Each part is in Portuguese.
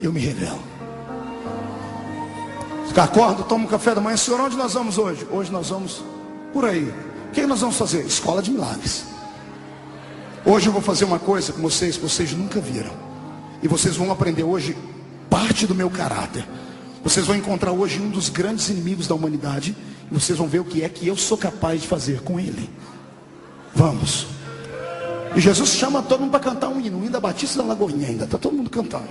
eu me revelo. Acordo, tomo um café da manhã. Senhor, onde nós vamos hoje? Hoje nós vamos por aí. O que nós vamos fazer? Escola de milagres. Hoje eu vou fazer uma coisa com vocês que vocês nunca viram. E vocês vão aprender hoje parte do meu caráter. Vocês vão encontrar hoje um dos grandes inimigos da humanidade. E vocês vão ver o que é que eu sou capaz de fazer com ele. Vamos. E Jesus chama todo mundo para cantar um hino. O hino da Batista da Lagoinha ainda. Está todo mundo cantando.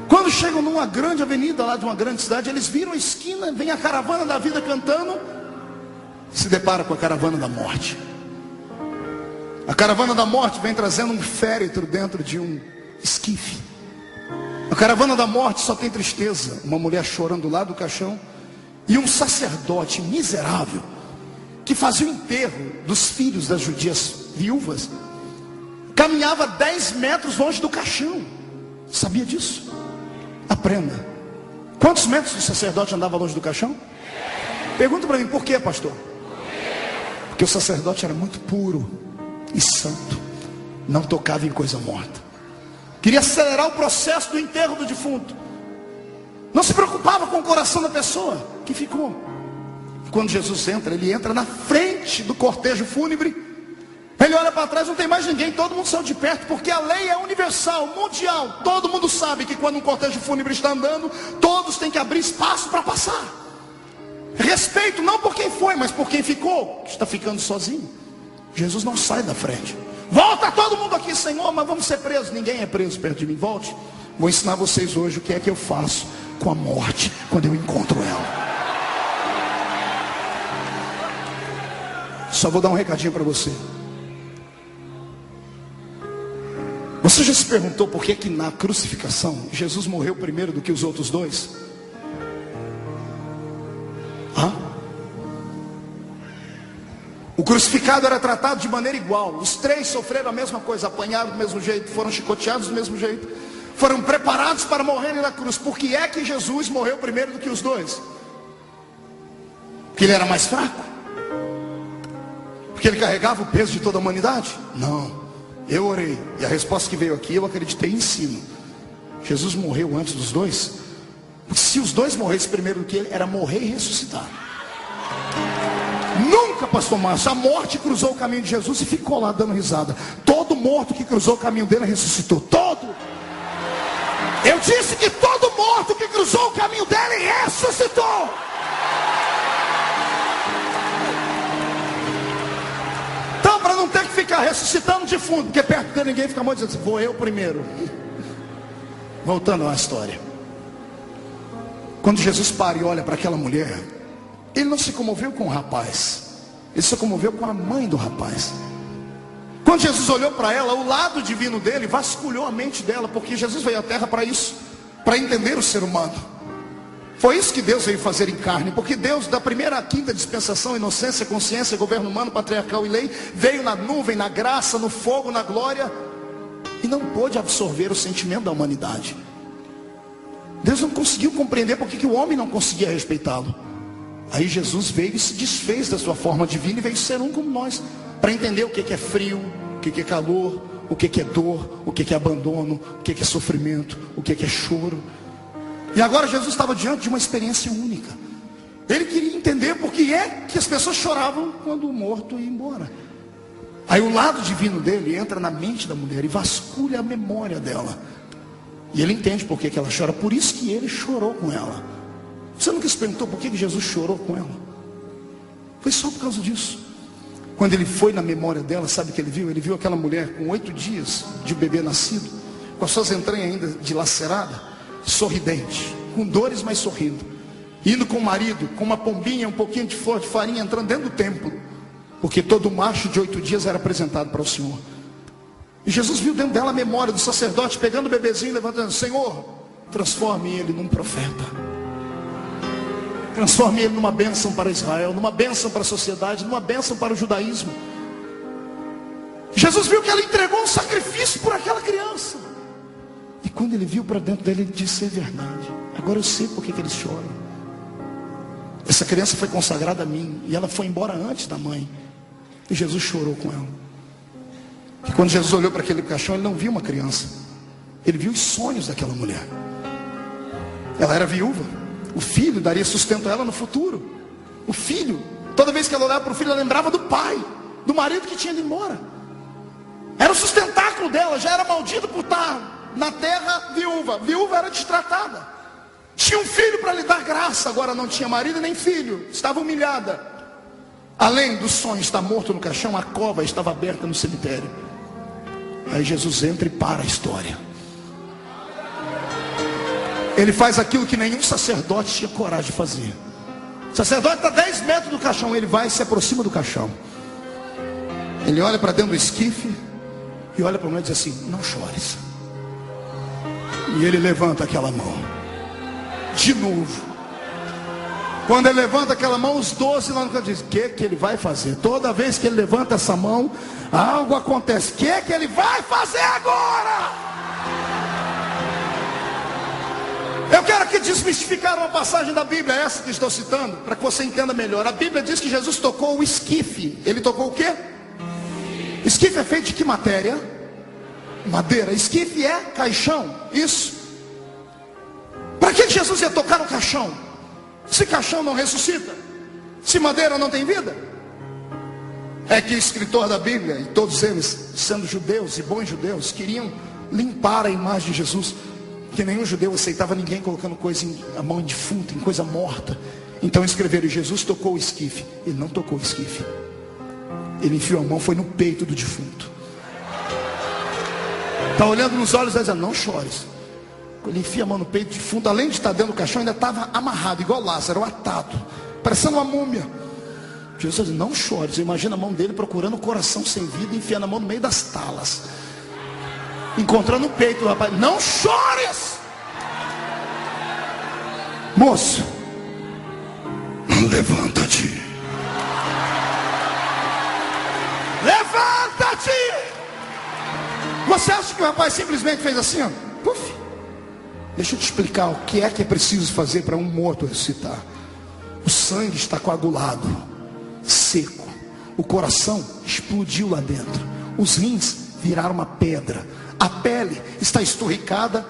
Quando chegam numa grande avenida lá de uma grande cidade, eles viram a esquina, vem a caravana da vida cantando. Se depara com a caravana da morte. A caravana da morte vem trazendo um féretro dentro de um esquife. A caravana da morte só tem tristeza. Uma mulher chorando lá do caixão. E um sacerdote miserável, que fazia o enterro dos filhos das judias viúvas, caminhava 10 metros longe do caixão. Sabia disso? Aprenda. Quantos metros o sacerdote andava longe do caixão? Pergunta para mim, por quê, pastor? Porque o sacerdote era muito puro e santo. Não tocava em coisa morta. Queria acelerar o processo do enterro do defunto. Não se preocupava com o coração da pessoa que ficou. Quando Jesus entra, ele entra na frente do cortejo fúnebre. Ele olha para trás, não tem mais ninguém, todo mundo saiu de perto, porque a lei é universal, mundial. Todo mundo sabe que quando um cortejo fúnebre está andando, todos têm que abrir espaço para passar. Respeito não por quem foi, mas por quem ficou, que está ficando sozinho. Jesus não sai da frente. Volta todo mundo aqui, Senhor, mas vamos ser presos. Ninguém é preso perto de mim, volte. Vou ensinar vocês hoje o que é que eu faço com a morte quando eu encontro ela. Só vou dar um recadinho para você. Você já se perguntou por que na crucificação Jesus morreu primeiro do que os outros dois? O crucificado era tratado de maneira igual. Os três sofreram a mesma coisa, apanharam do mesmo jeito, foram chicoteados do mesmo jeito, foram preparados para morrerem na cruz. Por que é que Jesus morreu primeiro do que os dois? Porque ele era mais fraco? Porque ele carregava o peso de toda a humanidade? Não. Eu orei, e a resposta que veio aqui, eu acreditei em cima. Jesus morreu antes dos dois. Se os dois morressem primeiro do que ele, era morrer e ressuscitar. Nunca, pastor Márcio, a morte cruzou o caminho de Jesus e ficou lá dando risada. Todo morto que cruzou o caminho dele ressuscitou. Todo. Eu disse que todo morto que cruzou o caminho dele ressuscitou. Então, para não ter que ficar ressuscitando de fundo, porque perto de ninguém fica muito dizendo assim, vou eu primeiro. Voltando à história. Quando Jesus para e olha para aquela mulher, ele não se comoveu com o rapaz, ele se comoveu com a mãe do rapaz. Quando Jesus olhou para ela, o lado divino dele vasculhou a mente dela, porque Jesus veio à terra para isso, para entender o ser humano. Foi isso que Deus veio fazer em carne, porque Deus, da primeira à quinta dispensação, inocência, consciência, governo humano, patriarcal e lei, veio na nuvem, na graça, no fogo, na glória, e não pôde absorver o sentimento da humanidade. Deus não conseguiu compreender porque que o homem não conseguia respeitá-lo. Aí Jesus veio e se desfez da sua forma divina e veio ser um como nós, para entender o que é frio, o que é calor, o que é dor, o que é abandono, o que é sofrimento, o que é choro. E agora Jesus estava diante de uma experiência única. Ele queria entender por que é que as pessoas choravam quando o morto ia embora. Aí o lado divino dele entra na mente da mulher e vasculha a memória dela. E ele entende por que ela chora. Por isso que ele chorou com ela. Você nunca se perguntou por que Jesus chorou com ela? Foi só por causa disso. Quando ele foi na memória dela, sabe o que ele viu? Ele viu aquela mulher com 8 dias de bebê nascido, com as suas entranhas ainda dilaceradas, sorridente, com dores, mas sorrindo, indo com o marido, com uma pombinha, um pouquinho de flor de farinha, entrando dentro do templo, porque todo macho de 8 dias era apresentado para o Senhor. E Jesus viu dentro dela a memória do sacerdote, pegando o bebezinho, levantando, Senhor, transforme ele num profeta, transforme ele numa bênção para Israel, numa bênção para a sociedade, numa bênção para o judaísmo. Jesus viu que ela entregou um sacrifício por aquela criança. E quando ele viu para dentro dele, ele disse, é verdade, agora eu sei por que eles choram. Essa criança foi consagrada a mim, e ela foi embora antes da mãe. E Jesus chorou com ela. E quando Jesus olhou para aquele caixão, ele não viu uma criança, Ele viu os sonhos daquela mulher. Ela era viúva. O filho daria sustento a ela no futuro. O filho, toda vez que ela olhava para o filho, ela lembrava do pai, do marido que tinha ido embora. Era o sustentáculo dela. Já era maldito por estar na terra viúva. Viúva era destratada. Tinha um filho para lhe dar graça. Agora não tinha marido nem filho. Estava humilhada. Além do sonho estar morto no caixão, a cova estava aberta no cemitério. Aí Jesus entra e para a história. Ele faz aquilo que nenhum sacerdote tinha coragem de fazer. O sacerdote está 10 metros do caixão. Ele vai e se aproxima do caixão. Ele olha para dentro do esquife e olha para a mulher e diz assim: não chores. E ele levanta aquela mão. De novo. Quando ele levanta aquela mão, os 12 lá no canto dizem: o que ele vai fazer? Toda vez que ele levanta essa mão, algo acontece. O que ele vai fazer agora? Eu quero aqui desmistificar uma passagem da Bíblia, essa que estou citando, para que você entenda melhor. A Bíblia diz que Jesus tocou o esquife. Ele tocou o quê? Esquife é feito de que matéria? Madeira. Esquife é caixão. Isso. Para que Jesus ia tocar no caixão? Se caixão não ressuscita, se madeira não tem vida. É que o escritor da Bíblia, e todos eles, sendo judeus e bons judeus, queriam limpar a imagem de Jesus. Porque nenhum judeu aceitava ninguém colocando a mão em defunto, em coisa morta. Então escreveram: Jesus tocou o esquife. Ele não tocou o esquife. Ele enfiou a mão, foi no peito do defunto. Está olhando nos olhos e dizendo: não chores. Ele enfia a mão no peito do defunto. Além de estar dentro do caixão, ainda estava amarrado, igual Lázaro, atado, parecendo uma múmia. Jesus diz: não chores. Imagina a mão dele procurando o coração sem vida, enfiando a mão no meio das talas, encontrando o peito do rapaz. Não chores, moço, levanta-te. Levanta-te. Você acha que o rapaz simplesmente fez assim, ó? Puf. Deixa eu te explicar o que é preciso fazer para um morto ressuscitar. O sangue está coagulado, seco. O coração explodiu lá dentro. Os rins viraram uma pedra. A pele está esturricada,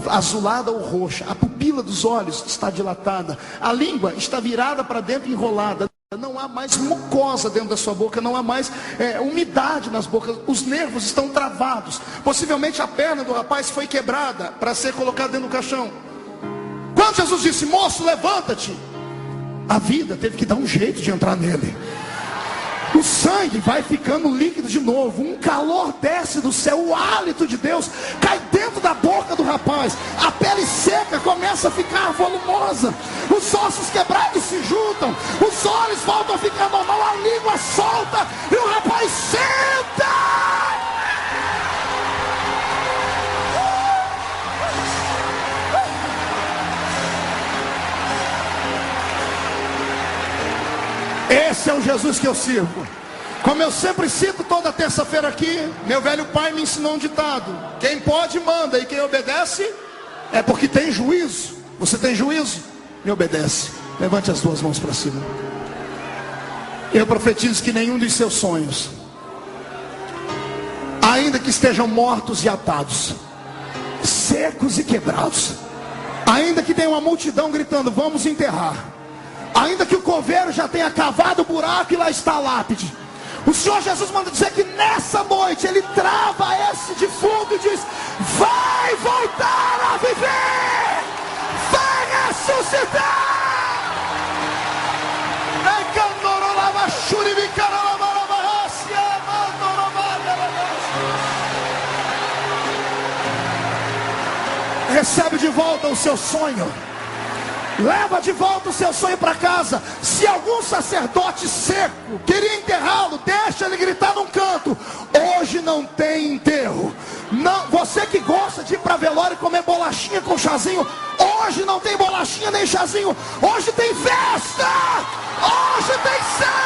azulada ou roxa. A pupila dos olhos está dilatada. A língua está virada para dentro e enrolada. Não há mais mucosa dentro da sua boca. Não há mais umidade nas bocas. Os nervos estão travados. Possivelmente a perna do rapaz foi quebrada para ser colocada dentro do caixão. Quando Jesus disse: moço, levanta-te, a vida teve que dar um jeito de entrar nele. O sangue vai ficando líquido de novo. Um calor desce do céu. O hálito de Deus cai dentro da boca do rapaz. A pele seca começa a ficar volumosa. Os ossos quebrados se juntam. Os olhos voltam a ficar normal. A língua solta. E o rapaz senta. Esse é o Jesus que eu sirvo. Como eu sempre cito toda terça-feira aqui, meu velho pai me ensinou um ditado: quem pode manda, e quem obedece é porque tem juízo. Você tem juízo? Me obedece. Levante as duas mãos para cima. Eu profetizo que nenhum dos seus sonhos, ainda que estejam mortos e atados, secos e quebrados, ainda que tenha uma multidão gritando: vamos enterrar, ainda que o coveiro já tenha cavado o buraco e lá está a lápide, o Senhor Jesus manda dizer que nessa noite Ele trava esse defunto e diz: vai voltar a viver, vai ressuscitar. Recebe de volta o seu sonho. Leva de volta o seu sonho para casa. Se algum sacerdote seco queria enterrá-lo, deixa ele gritar num canto: hoje não tem enterro. Não, você que gosta de ir para velório e comer bolachinha com chazinho, hoje não tem bolachinha nem chazinho. Hoje tem festa. Hoje tem céu.